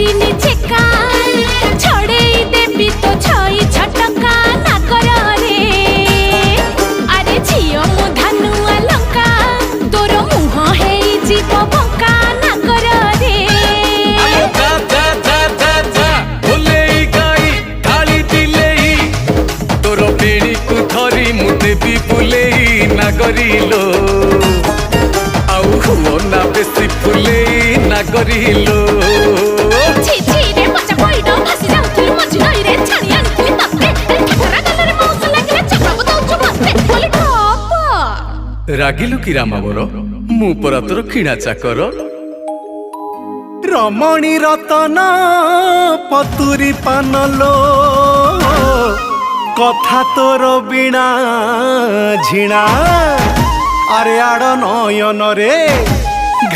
दिनी चेका छड़े देवी तो छई छटका ना कर रे अरे झियो मु धनुआ लंका तोर मुह हेई जीव बंका ना कर रे जा जा जा जा जा भुलेई गाई काली दिलेई तोर बेणी को धरी मु देवी बुलेई ना करिलो आउ हुओ ना बेसी फुलेई ना करिलो छी छी रे मचा कोइडो भासी जाउथुलु मझी नई रे छाणी आनिथिलि तते ठठरा गलरे मौस लागिले चकराबो दउछु मते बोली ठप रागिलु कि रामा मोर मु परा तोर किणा चाकर रमणी रतन पतुरी पानलो कथा तोर बिना झिणा अरे आड़ नयन रे